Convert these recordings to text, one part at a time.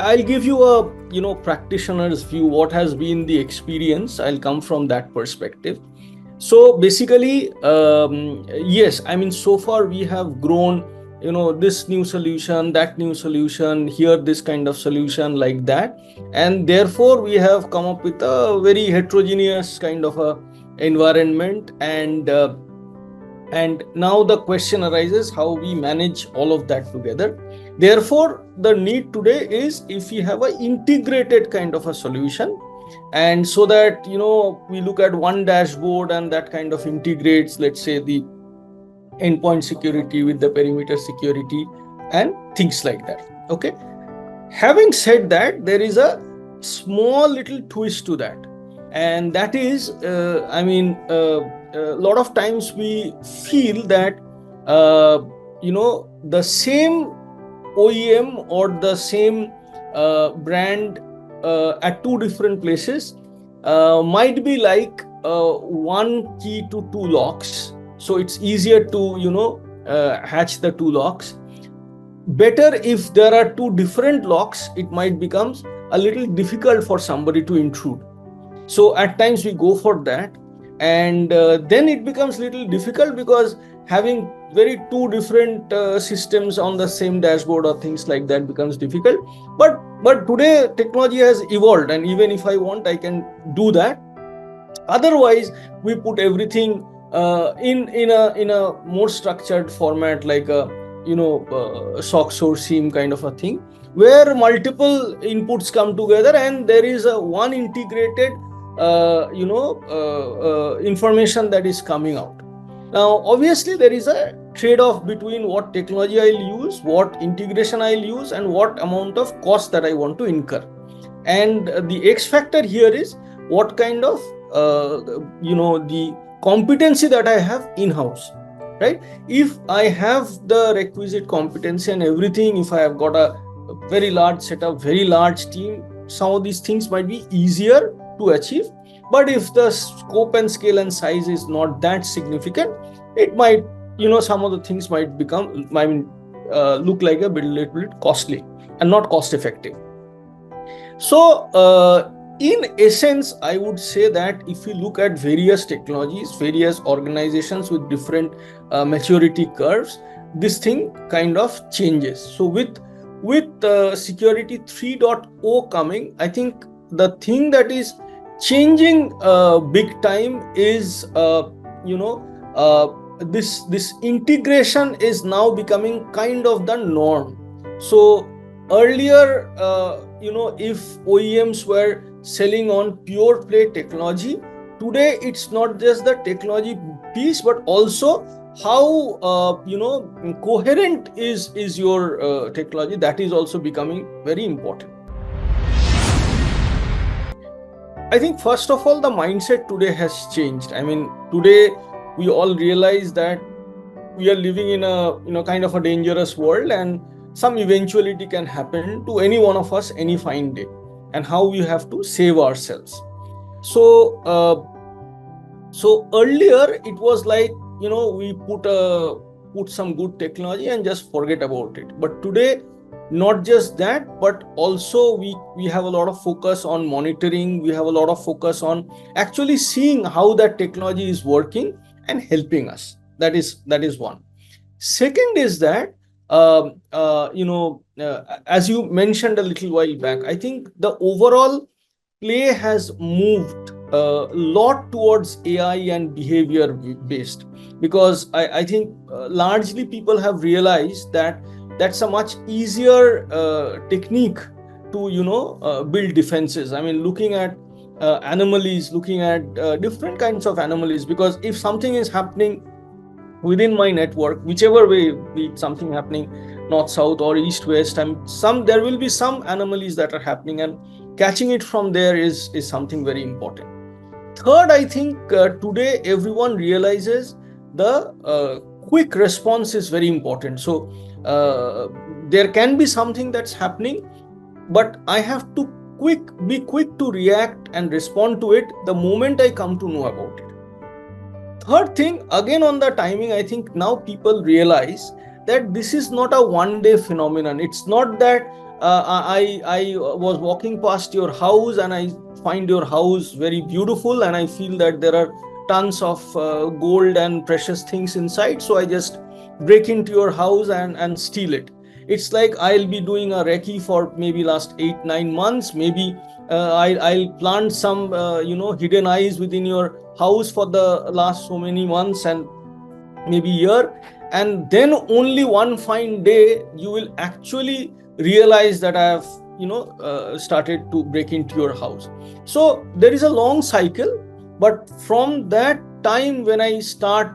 I'll give you a practitioner's view. What has been the experience? I'll come from that perspective. So basically, yes, I mean, so far we have grown, this new solution, that new solution, here this kind of solution, like that, and therefore we have come up with a very heterogeneous kind of a environment, and now the question arises how we manage all of that together. Therefore, the need today is if we have an integrated kind of a solution, and so that we look at one dashboard and that kind of integrates, let's say, the endpoint security with the perimeter security and things like that. Okay, having said that, there is a small little twist to that, and that is a lot of times we feel that the same OEM or the same brand at two different places might be like one key to two locks, so it's easier to hatch the two locks. Better if there are two different locks, it might become a little difficult for somebody to intrude. So at times we go for that, and then it becomes little difficult because having very two different systems on the same dashboard or things like that becomes difficult. But today technology has evolved, and even if I want, I can do that. Otherwise, we put everything in a more structured format, like a SOC source SIEM kind of a thing, where multiple inputs come together and there is a one integrated information that is coming out. Now, obviously, there is a trade-off between what technology I'll use, what integration I'll use, and what amount of cost that I want to incur. And the X factor here is what kind of the competency that I have in-house, right? If I have the requisite competency and everything, if I have got a very large setup, very large team, some of these things might be easier to achieve. But if the scope and scale and size is not that significant, it might, some of the things might become, look like a little bit costly and not cost effective. So in essence, I would say that if you look at various technologies, various organizations with different maturity curves, this thing kind of changes. So with security 3.0 coming, I think the thing that is changing big time is this integration is now becoming kind of the norm. So earlier, if OEMs were selling on pure play technology, today it's not just the technology piece, but also how coherent is your technology. That is also becoming very important. I think first of all, the mindset today has changed. I mean, today we all realize that we are living in a kind of a dangerous world, and some eventuality can happen to any one of us any fine day, and how we have to save ourselves. So earlier it was like, we put some good technology and just forget about it. But today, not just that, but also we have a lot of focus on monitoring. We have a lot of focus on actually seeing how that technology is working and helping us. That is one. Second is that as you mentioned a little while back, I think the overall play has moved a lot towards AI and behavior based, because I think largely people have realized that that's a much easier technique to build defenses. I mean, looking at anomalies, looking at different kinds of anomalies, because if something is happening within my network, whichever way, be it something happening north, south, or east, west, there will be some anomalies that are happening, and catching it from there is something very important. Third, I think today everyone realizes the quick response is very important. So there can be something that's happening, but I have to be quick to react and respond to it the moment I come to know about it. Third thing, again on the timing, I think now people realize that this is not a one-day phenomenon. It's not that I was walking past your house and I find your house very beautiful, and I feel that there are tons of gold and precious things inside. So I just break into your house and steal it. It's like I'll be doing a recce for maybe last 8 9 months. Maybe I'll plant some hidden eyes within your house for the last so many months and maybe year, and then only one fine day you will actually realize that I have started to break into your house. So there is a long cycle, but from that time when I start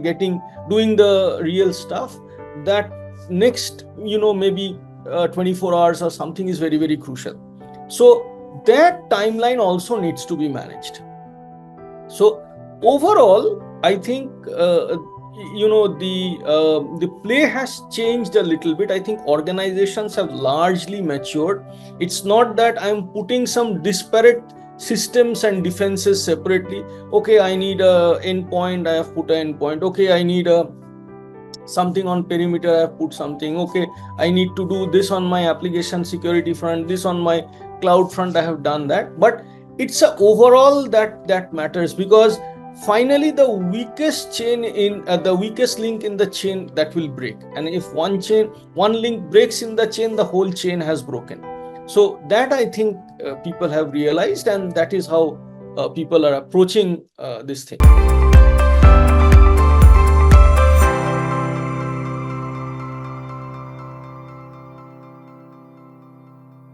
getting doing the real stuff, that next maybe 24 hours or something is very very crucial. So that timeline also needs to be managed. So overall, I think the play has changed a little bit. I think organizations have largely matured. It's not that I'm putting some disparate systems and defenses separately. Okay, I need a endpoint, I have put an endpoint. Okay, I need a something on perimeter, I have put something. Okay, I need to do this on my application security front, this on my cloud front, I have done that. But it's a overall that matters, because finally the weakest chain in the weakest link in the chain that will break, and if one link breaks in the chain, the whole chain has broken. So that I think people have realized, and that is how people are approaching this thing.